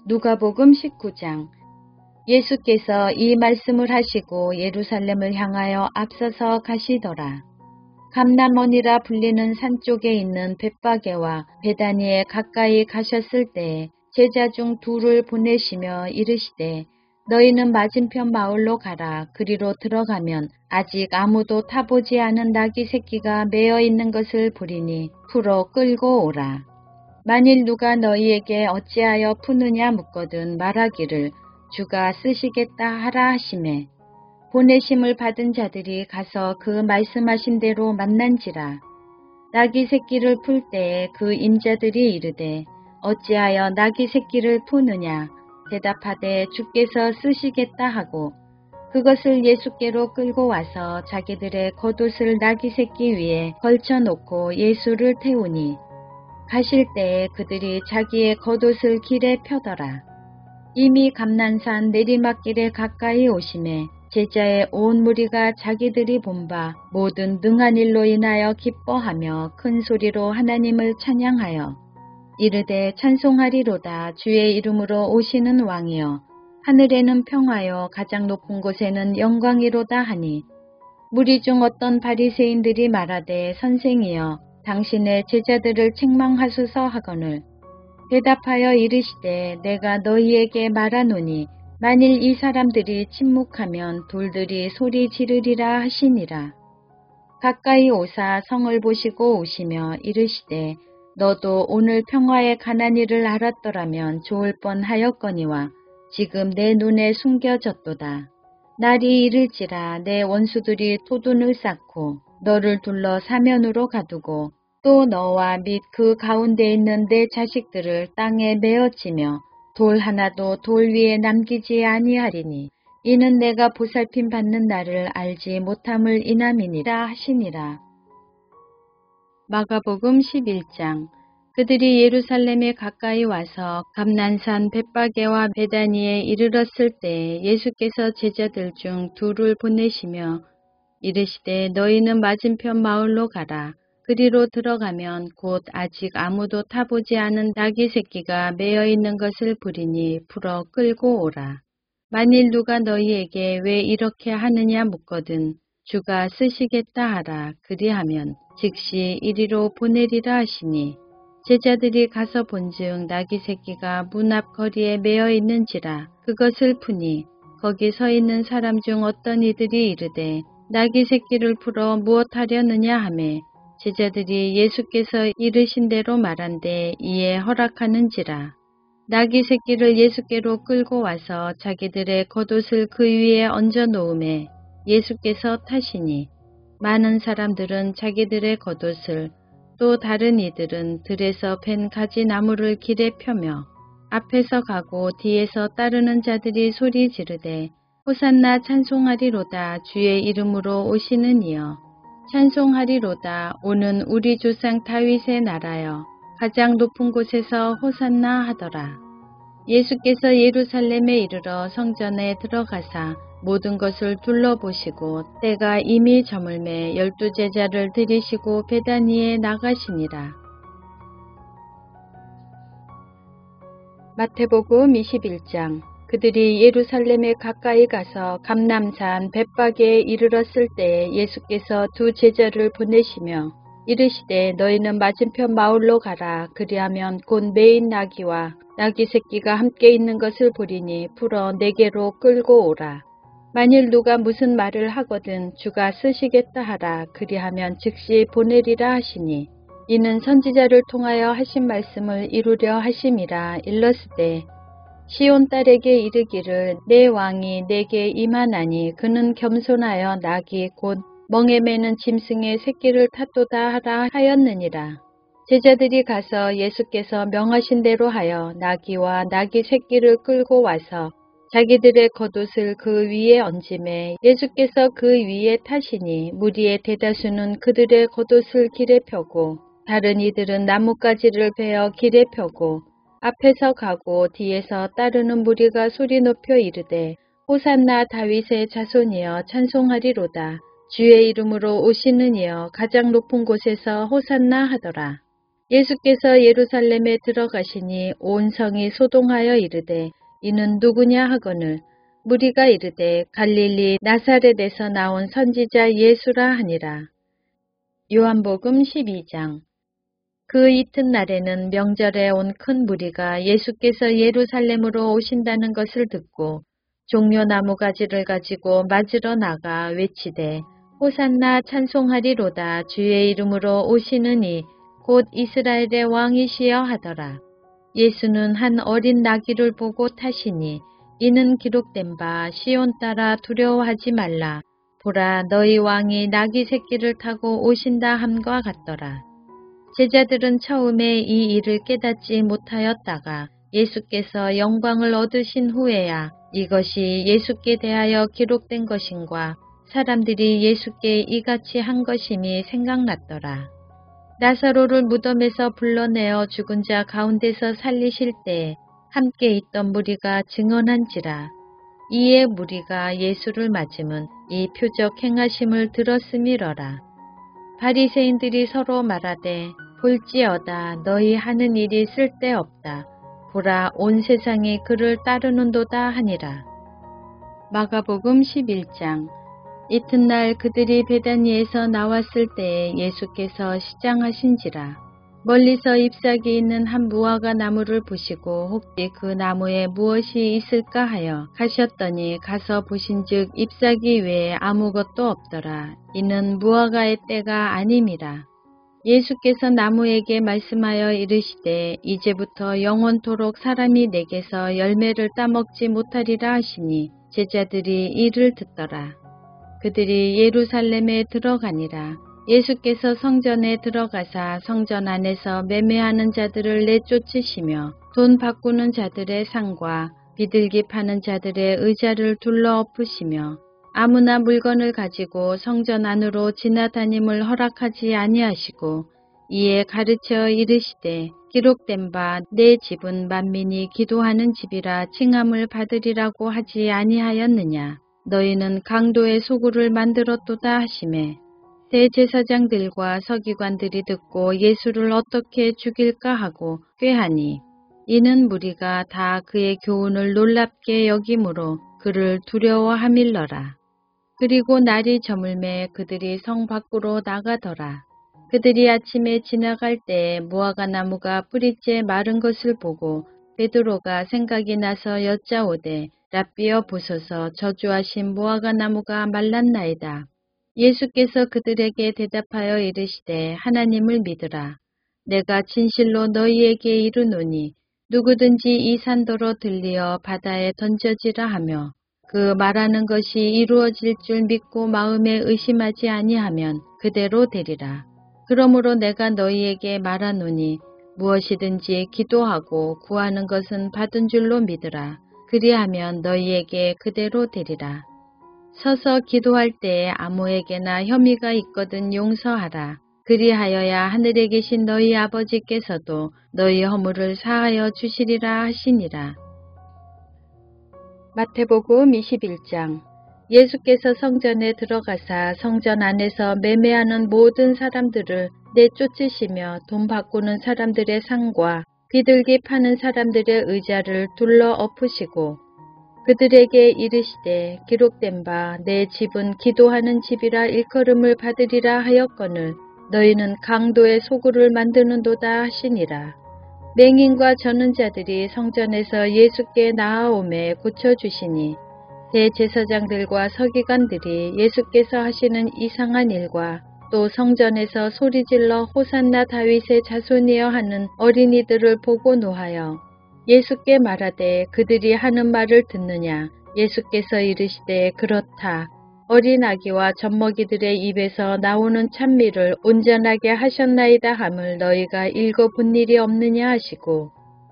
누가복음 19장. 예수께서 이 말씀을 하시고 예루살렘을 향하여 앞서서 가시더라. 감람원이라 불리는 산 쪽에 있는 벳바게와 베다니에 가까이 가셨을 때에 제자 중 둘을 보내시며 이르시되 너희는 맞은편 마을로 가라. 그리로 들어가면 아직 아무도 타보지 않은 나귀 새끼가 매어 있는 것을 보리니 풀어 끌고 오라. 만일 누가 너희에게 어찌하여 푸느냐 묻거든 말하기를 주가 쓰시겠다 하라 하시매 보내심을 받은 자들이 가서 그 말씀하신 대로 만난지라. 나귀 새끼를 풀 때에 그 임자들이 이르되 어찌하여 나귀 새끼를 푸느냐 대답하되 주께서 쓰시겠다 하고 그것을 예수께로 끌고 와서 자기들의 겉옷을 나귀 새끼 위에 걸쳐놓고 예수를 태우니 가실 때에 그들이 자기의 겉옷을 길에 펴더라. 이미 감난산 내리막길에 가까이 오심에 제자의 온 무리가 자기들이 본 바 모든 능한 일로 인하여 기뻐하며 큰 소리로 하나님을 찬양하여 이르되 찬송하리로다. 주의 이름으로 오시는 왕이여 하늘에는 평화여 가장 높은 곳에는 영광이로다 하니 무리 중 어떤 바리새인들이 말하되 선생이여 당신의 제자들을 책망하소서 하거늘 대답하여 이르시되 내가 너희에게 말하노니 만일 이 사람들이 침묵하면 돌들이 소리 지르리라 하시니라. 가까이 오사 성을 보시고 오시며 이르시되 너도 오늘 평화에 관한 일을 알았더라면 좋을 뻔하였거니와 지금 내 눈에 숨겨졌도다. 날이 이를지라 내 원수들이 토둔을 쌓고 너를 둘러 사면으로 가두고 또 너와 및 그 가운데 있는 내 자식들을 땅에 메어치며 돌 하나도 돌 위에 남기지 아니하리니 이는 내가 보살핌 받는 날을 알지 못함을 인함이니라 하시니라. 마가복음 11장. 그들이 예루살렘에 가까이 와서 감난산 벳바게와 베다니에 이르렀을 때 예수께서 제자들 중 둘을 보내시며 이르시되 너희는 맞은편 마을로 가라. 그리로 들어가면 곧 아직 아무도 타보지 않은 나귀 새끼가 매어 있는 것을 보리니 풀어 끌고 오라. 만일 누가 너희에게 왜 이렇게 하느냐 묻거든 주가 쓰시겠다 하라. 그리하면 즉시 이리로 보내리라 하시니 제자들이 가서 본즉 나귀 새끼가 문 앞 거리에 매어 있는지라. 그것을 푸니 거기 서 있는 사람 중 어떤 이들이 이르되 나귀 새끼를 풀어 무엇하려느냐 하매 제자들이 예수께서 이르신 대로 말한데 이에 허락하는지라. 나귀 새끼를 예수께로 끌고 와서 자기들의 겉옷을 그 위에 얹어 놓음에 예수께서 타시니 많은 사람들은 자기들의 겉옷을 또 다른 이들은 들에서 벤 가지 나무를 길에 펴며 앞에서 가고 뒤에서 따르는 자들이 소리 지르되 호산나 찬송하리로다. 주의 이름으로 오시는 이여 찬송하리로다. 오는 우리 조상 다윗의 나라여 가장 높은 곳에서 호산나 하더라. 예수께서 예루살렘에 이르러 성전에 들어가사 모든 것을 둘러보시고 때가 이미 저물매 12 제자를 들이시고 베다니에 나가시니라. 마태복음 21장. 그들이 예루살렘에 가까이 가서 감람산 벳바게에 이르렀을 때에 예수께서 두 제자를 보내시며 이르시되 너희는 맞은편 마을로 가라. 그리하면 곧 매인 나귀와 나귀 새끼가 함께 있는 것을 보리니 풀어 내게로 끌고 오라. 만일 누가 무슨 말을 하거든 주가 쓰시겠다 하라. 그리하면 즉시 보내리라 하시니 이는 선지자를 통하여 하신 말씀을 이루려 하심이라. 일렀으되 시온 딸에게 이르기를 내 왕이 내게 임하나니 그는 겸손하여 나귀 곧 멍에 매는 짐승의 새끼를 탔도다 하라 하였느니라. 제자들이 가서 예수께서 명하신 대로 하여 나귀와 나귀 새끼를 끌고 와서 자기들의 겉옷을 그 위에 얹음에 예수께서 그 위에 타시니 무리의 대다수는 그들의 겉옷을 길에 펴고 다른 이들은 나뭇가지를 베어 길에 펴고 앞에서 가고 뒤에서 따르는 무리가 소리 높여 이르되 호산나 다윗의 자손이여 찬송하리로다. 주의 이름으로 오시는 이여 가장 높은 곳에서 호산나 하더라. 예수께서 예루살렘에 들어가시니 온 성이 소동하여 이르되 이는 누구냐 하거늘 무리가 이르되 갈릴리 나사렛에서 나온 선지자 예수라 하니라. 요한복음 12장. 그 이튿날에는 명절에 온 큰 무리가 예수께서 예루살렘으로 오신다는 것을 듣고 종려 나무가지를 가지고 맞으러 나가 외치되 호산나 찬송하리로다 주의 이름으로 오시는 이 곧 이스라엘의 왕이시여 하더라. 예수는 한 어린 나귀를 보고 타시니 이는 기록된 바 시온 따라 두려워하지 말라. 보라 너희 왕이 나귀 새끼를 타고 오신다 함과 같더라. 제자들은 처음에 이 일을 깨닫지 못하였다가 예수께서 영광을 얻으신 후에야 이것이 예수께 대하여 기록된 것인과 사람들이 예수께 이같이 한 것임이 생각났더라. 나사로를 무덤에서 불러내어 죽은 자 가운데서 살리실 때에 함께 있던 무리가 증언한지라. 이에 무리가 예수를 맞음은 이 표적 행하심을 들었음이러라. 바리새인들이 서로 말하되 볼지어다 너희 하는 일이 쓸데없다. 보라 온 세상이 그를 따르는도다 하니라. 마가복음 11장. 이튿날 그들이 베다니에서 나왔을 때에 예수께서 시장하신지라. 멀리서 잎사귀 있는 한 무화과 나무를 보시고 혹시 그 나무에 무엇이 있을까 하여 가셨더니 가서 보신즉 잎사귀 외에 아무것도 없더라. 이는 무화과의 때가 아님이라. 예수께서 나무에게 말씀하여 이르시되 이제부터 영원토록 사람이 내게서 열매를 따먹지 못하리라 하시니 제자들이 이를 듣더라. 그들이 예루살렘에 들어가니라. 예수께서 성전에 들어가사 성전 안에서 매매하는 자들을 내쫓으시며 돈 바꾸는 자들의 상과 비둘기 파는 자들의 의자를 둘러 엎으시며 아무나 물건을 가지고 성전 안으로 지나다님을 허락하지 아니하시고 이에 가르쳐 이르시되 기록된 바 내 집은 만민이 기도하는 집이라 칭함을 받으리라고 하지 아니하였느냐. 너희는 강도의 소굴을 만들었도다 하시매 대제사장들과 서기관들이 듣고 예수를 어떻게 죽일까 하고 꾀하니 이는 무리가 다 그의 교훈을 놀랍게 여김으로 그를 두려워함일러라. 그리고 날이 저물매 그들이 성 밖으로 나가더라. 그들이 아침에 지나갈 때에 무화과 나무가 뿌리째 마른 것을 보고 베드로가 생각이 나서 여짜오되 랍비여 보소서 저주하신 무화과 나무가 말랐나이다. 예수께서 그들에게 대답하여 이르시되 하나님을 믿으라. 내가 진실로 너희에게 이르노니 누구든지 이 산더러 들리어 바다에 던져지라 하며 그 말하는 것이 이루어질 줄 믿고 마음에 의심하지 아니하면 그대로 되리라. 그러므로 내가 너희에게 말하노니 무엇이든지 기도하고 구하는 것은 받은 줄로 믿으라. 그리하면 너희에게 그대로 되리라. 서서 기도할 때에 아무에게나 혐의가 있거든 용서하라. 그리하여야 하늘에 계신 너희 아버지께서도 너희 허물을 사하여 주시리라 하시니라. 마태복음 21장. 예수께서 성전에 들어가사 성전 안에서 매매하는 모든 사람들을 내쫓으시며 돈 바꾸는 사람들의 상과 비둘기 파는 사람들의 의자를 둘러 엎으시고 그들에게 이르시되 기록된 바 내 집은 기도하는 집이라 일컬음을 받으리라 하였거늘 너희는 강도의 소굴을 만드는도다 하시니라. 맹인과 저는 자들이 성전에서 예수께 나아오매 고쳐주시니 대제사장들과 서기관들이 예수께서 하시는 이상한 일과 또 성전에서 소리질러 호산나 다윗의 자손이여 하는 어린이들을 보고 노하여 예수께 말하되 그들이 하는 말을 듣느냐. 예수께서 이르시되 그렇다. 어린 아기와 젖먹이들의 입에서 나오는 찬미를 온전하게 하셨나이다 함을 너희가 읽어본 일이 없느냐 하시고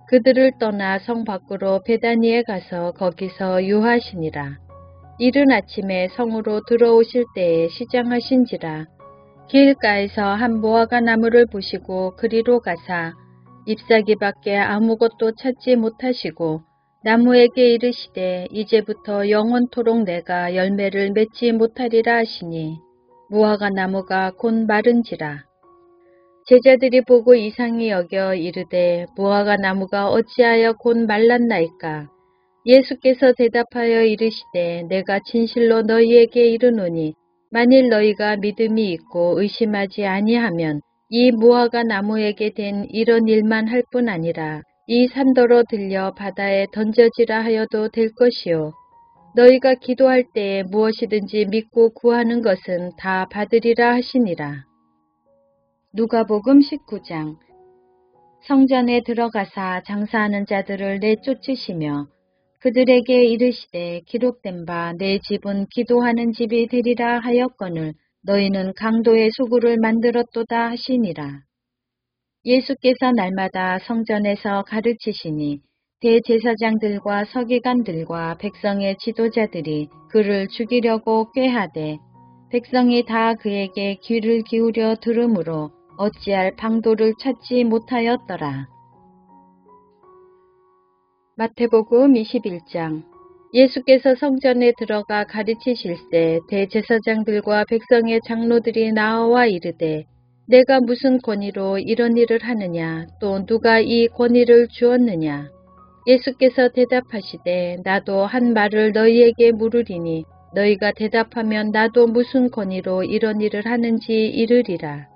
그들을 떠나 성 밖으로 베다니에 가서 거기서 유하시니라. 이른 아침에 성으로 들어오실 때에 시장하신지라. 길가에서 한 무화과 나무를 보시고 그리로 가사 잎사귀밖에 아무것도 찾지 못하시고 나무에게 이르시되 이제부터 영원토록 내가 열매를 맺지 못하리라 하시니 무화과 나무가 곧 마른지라. 제자들이 보고 이상히 여겨 이르되 무화과 나무가 어찌하여 곧 말랐나이까. 예수께서 대답하여 이르시되 내가 진실로 너희에게 이르노니 만일 너희가 믿음이 있고 의심하지 아니하면 이 무화과 나무에게 된 이런 일만 할 뿐 아니라 이 산더러 들려 바다에 던져지라 하여도 될 것이요. 너희가 기도할 때에 무엇이든지 믿고 구하는 것은 다 받으리라 하시니라. 누가복음 19장. 성전에 들어가사 장사하는 자들을 내쫓으시며 그들에게 이르시되 기록된 바 내 집은 기도하는 집이 되리라 하였거늘 너희는 강도의 수구를 만들었도다 하시니라. 예수께서 날마다 성전에서 가르치시니 대제사장들과 서기관들과 백성의 지도자들이 그를 죽이려고 꾀하되 백성이 다 그에게 귀를 기울여 들으므로 어찌할 방도를 찾지 못하였더라. 마태복음 21장. 예수께서 성전에 들어가 가르치실세 대제사장들과 백성의 장로들이 나와 이르되 내가 무슨 권위로 이런 일을 하느냐 또 누가 이 권위를 주었느냐. 예수께서 대답하시되 나도 한 말을 너희에게 물으리니 너희가 대답하면 나도 무슨 권위로 이런 일을 하는지 이르리라.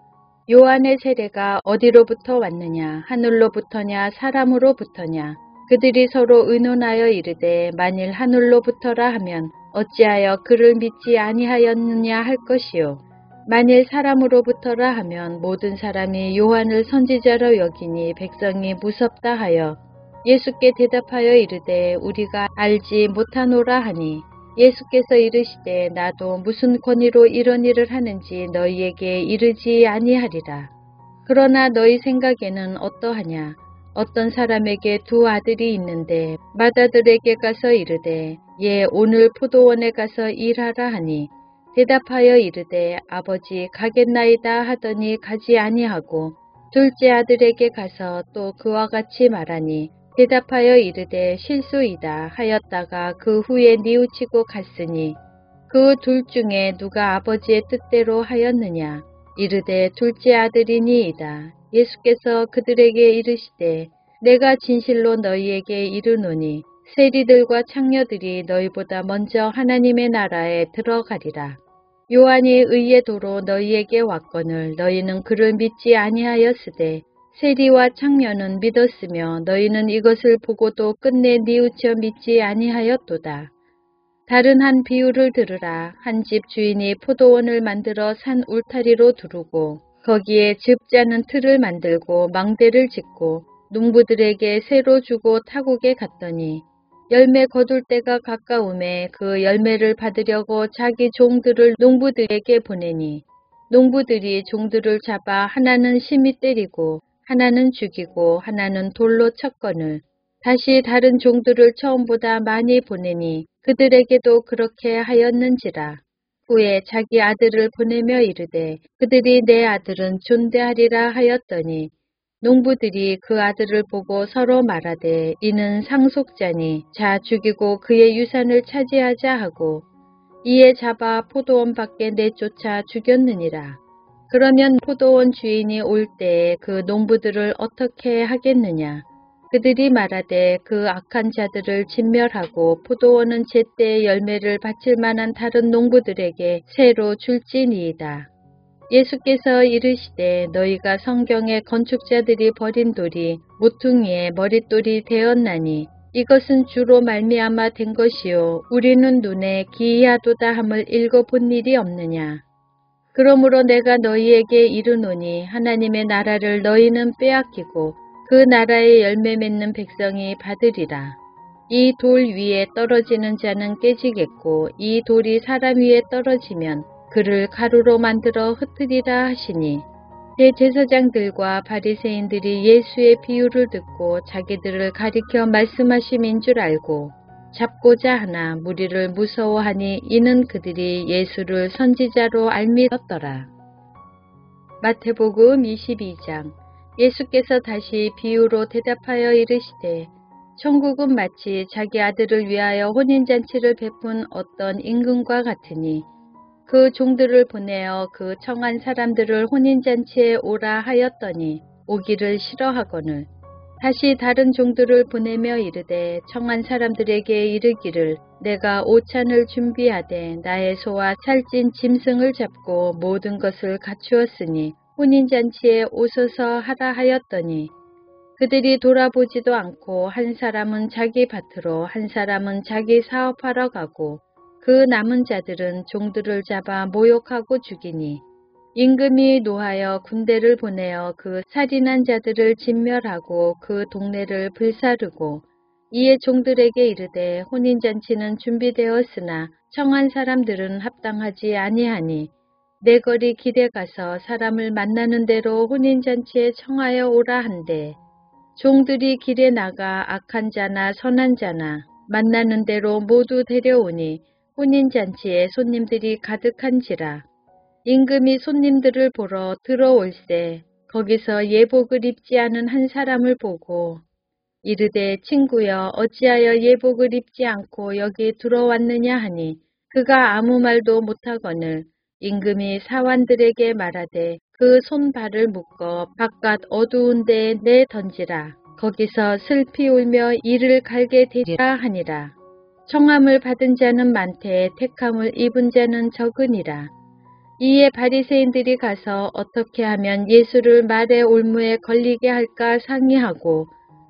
요한의 세례가 어디로부터 왔느냐 하늘로부터냐 사람으로부터냐. 그들이 서로 의논하여 이르되 만일 하늘로부터라 하면 어찌하여 그를 믿지 아니하였느냐 할 것이요. 만일 사람으로부터라 하면 모든 사람이 요한을 선지자로 여기니 백성이 무섭다 하여 예수께 대답하여 이르되 우리가 알지 못하노라 하니 예수께서 이르시되 나도 무슨 권위로 이런 일을 하는지 너희에게 이르지 아니하리라. 그러나 너희 생각에는 어떠하냐. 어떤 사람에게 두 아들이 있는데 맏아들에게 가서 이르되 예 오늘 포도원에 가서 일하라 하니 대답하여 이르되 아버지 가겠나이다 하더니 가지 아니하고 둘째 아들에게 가서 또 그와 같이 말하니 대답하여 이르되 실수이다 하였다가 그 후에 뉘우치고 갔으니 그 둘 중에 누가 아버지의 뜻대로 하였느냐. 이르되 둘째 아들이니이다. 예수께서 그들에게 이르시되 내가 진실로 너희에게 이르노니 세리들과 창녀들이 너희보다 먼저 하나님의 나라에 들어가리라. 요한이 의의 도로 너희에게 왔거늘 너희는 그를 믿지 아니하였으되 세리와 창녀는 믿었으며 너희는 이것을 보고도 끝내 뉘우쳐 믿지 아니하였도다. 다른 한 비유를 들으라. 한 집 주인이 포도원을 만들어 산 울타리로 두르고 거기에 즙자는 틀을 만들고 망대를 짓고 농부들에게 새로 주고 타국에 갔더니 열매 거둘 때가 가까움에 그 열매를 받으려고 자기 종들을 농부들에게 보내니 농부들이 종들을 잡아 하나는 심히 때리고 하나는 죽이고 하나는 돌로 쳤거늘 다시 다른 종들을 처음보다 많이 보내니 그들에게도 그렇게 하였는지라. 후에 자기 아들을 보내며 이르되 그들이 내 아들은 존대하리라 하였더니 농부들이 그 아들을 보고 서로 말하되 이는 상속자니 자 죽이고 그의 유산을 차지하자 하고 이에 잡아 포도원 밖에 내쫓아 죽였느니라. 그러면 포도원 주인이 올 때에 그 농부들을 어떻게 하겠느냐. 그들이 말하되 그 악한 자들을 진멸하고 포도원은 제때 열매를 바칠 만한 다른 농부들에게 새로 줄지니이다. 예수께서 이르시되 너희가 성경의 건축자들이 버린 돌이 모퉁이의 머릿돌이 되었나니 이것은 주로 말미암아 된 것이요 우리는 눈에 기이하도다 함을 읽어본 일이 없느냐. 그러므로 내가 너희에게 이르노니 하나님의 나라를 너희는 빼앗기고 그 나라의 열매 맺는 백성이 받으리라. 이 돌 위에 떨어지는 자는 깨지겠고 이 돌이 사람 위에 떨어지면 그를 가루로 만들어 흩으리라 하시니 대제사장들과 바리새인들이 예수의 비유를 듣고 자기들을 가리켜 말씀하심인 줄 알고 잡고자 하나 무리를 무서워하니 이는 그들이 예수를 선지자로 알미었더라. 마태복음 22장. 예수께서 다시 비유로 대답하여 이르시되 천국은 마치 자기 아들을 위하여 혼인잔치를 베푼 어떤 임금과 같으니 그 종들을 보내어 그 청한 사람들을 혼인잔치에 오라 하였더니 오기를 싫어하거늘 다시 다른 종들을 보내며 이르되 청한 사람들에게 이르기를 내가 오찬을 준비하되 나의 소와 살찐 짐승을 잡고 모든 것을 갖추었으니 혼인잔치에 오소서 하라 하였더니 그들이 돌아보지도 않고 한 사람은 자기 밭으로 한 사람은 자기 사업하러 가고 그 남은 자들은 종들을 잡아 모욕하고 죽이니 임금이 노하여 군대를 보내어 그 살인한 자들을 진멸하고 그 동네를 불사르고 이에 종들에게 이르되 혼인잔치는 준비되었으나 청한 사람들은 합당하지 아니하니 내거리 길에 가서 사람을 만나는 대로 혼인잔치에 청하여 오라 한대 종들이 길에 나가 악한 자나 선한 자나 만나는 대로 모두 데려오니 혼인잔치에 손님들이 가득한지라. 임금이 손님들을 보러 들어올세 거기서 예복을 입지 않은 한 사람을 보고 이르되 친구여 어찌하여 예복을 입지 않고 여기 들어왔느냐 하니 그가 아무 말도 못하거늘 임금이 사환들에게 말하되 그 손발을 묶어 바깥 어두운 데에 내 던지라. 거기서 슬피 울며 이를 갈게 되리라 하니라. 청함을 받은 자는 많되 택함을 입은 자는 적으니라. 이에 바리새인들이 가서 어떻게 하면 예수를 말의 올무에 걸리게 할까 상의하고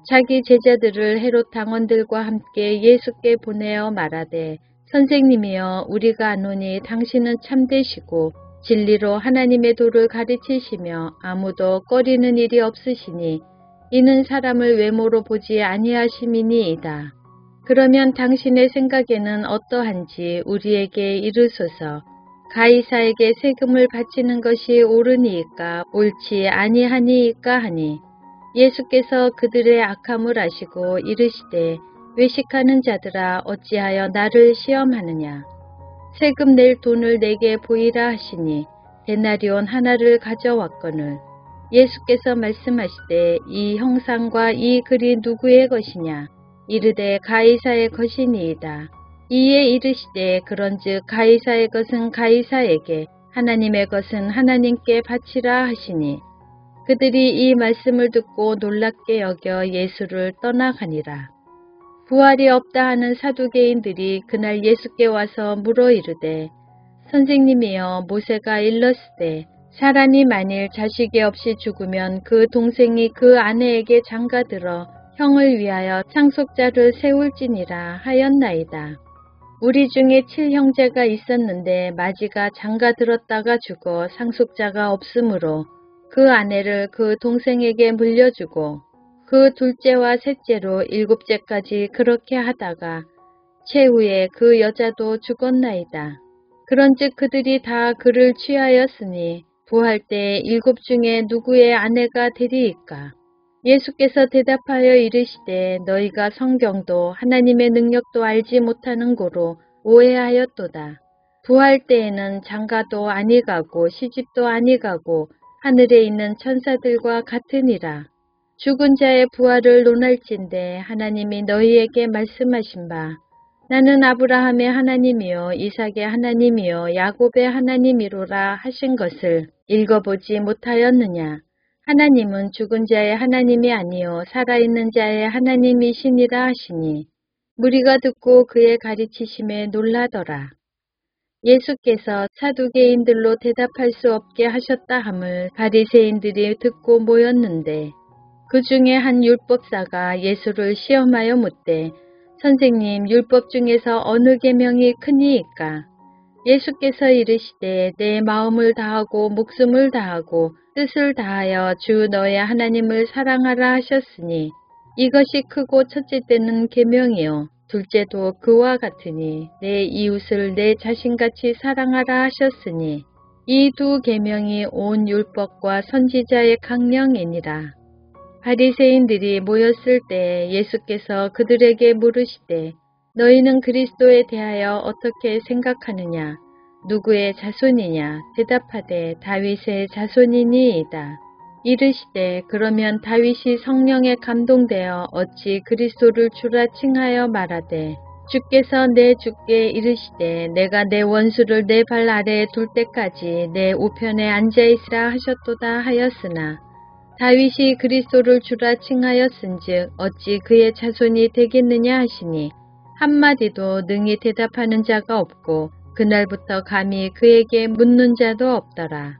자기 제자들을 헤롯 당원들과 함께 예수께 보내어 말하되 선생님이여 우리가 아노니 당신은 참되시고 진리로 하나님의 도를 가르치시며 아무도 꺼리는 일이 없으시니 이는 사람을 외모로 보지 아니하심이니이다. 그러면 당신의 생각에는 어떠한지 우리에게 이르소서. 가이사에게 세금을 바치는 것이 옳으니이까 옳지 아니하니이까 하니 예수께서 그들의 악함을 아시고 이르시되 외식하는 자들아 어찌하여 나를 시험하느냐. 세금 낼 돈을 내게 보이라 하시니 데나리온 하나를 가져왔거늘 예수께서 말씀하시되 이 형상과 이 글이 누구의 것이냐. 이르되 가이사의 것이니이다. 이에 이르시되 그런즉 가이사의 것은 가이사에게 하나님의 것은 하나님께 바치라 하시니 그들이 이 말씀을 듣고 놀랍게 여겨 예수를 떠나가니라. 부활이 없다 하는 사두개인들이 그날 예수께 와서 물어 이르되 선생님이여 모세가 일렀으되 사람이 만일 자식이 없이 죽으면 그 동생이 그 아내에게 장가들어 형을 위하여 상속자를 세울지니라 하였나이다. 우리 중에 7형제가 있었는데 마지가 장가들었다가 죽어 상속자가 없으므로 그 아내를 그 동생에게 물려주고 그 둘째와 셋째로 7째까지 그렇게 하다가 최후에 그 여자도 죽었나이다. 그런즉 그들이 다 그를 취하였으니 부할 때 7 중에 누구의 아내가 되리이까? 예수께서 대답하여 이르시되 너희가 성경도 하나님의 능력도 알지 못하는 고로 오해하였도다. 부할 때에는 장가도 아니가고 시집도 아니가고 하늘에 있는 천사들과 같으니라. 죽은 자의 부활을 논할진대 하나님이 너희에게 말씀하신 바 나는 아브라함의 하나님이요 이삭의 하나님이요 야곱의 하나님이로라 하신 것을 읽어보지 못하였느냐. 하나님은 죽은 자의 하나님이 아니요 살아있는 자의 하나님이시니라 하시니 무리가 듣고 그의 가르치심에 놀라더라. 예수께서 사두개인들로 대답할 수 없게 하셨다 함을 바리새인들이 듣고 모였는데 그 중에 한 율법사가 예수를 시험하여 묻되 선생님 율법 중에서 어느 계명이 크니이까? 예수께서 이르시되 내 마음을 다하고 목숨을 다하고 뜻을 다하여 주 너의 하나님을 사랑하라 하셨으니 이것이 크고 첫째 때는 계명이요 둘째도 그와 같으니 내 이웃을 내 자신같이 사랑하라 하셨으니 이 두 계명이 온 율법과 선지자의 강령이니라. 바리새인들이 모였을 때 예수께서 그들에게 물으시되 너희는 그리스도에 대하여 어떻게 생각하느냐? 누구의 자손이냐? 대답하되 다윗의 자손이니이다. 이르시되 그러면 다윗이 성령에 감동되어 어찌 그리스도를 주라 칭하여 말하되 주께서 내 주께 이르시되 내가 내 원수를 내 발 아래에 둘 때까지 내 우편에 앉아있으라 하셨도다 하였으나 다윗이 그리스도를 주라 칭하였은즉 어찌 그의 자손이 되겠느냐 하시니 한마디도 능히 대답하는 자가 없고 그날부터 감히 그에게 묻는 자도 없더라.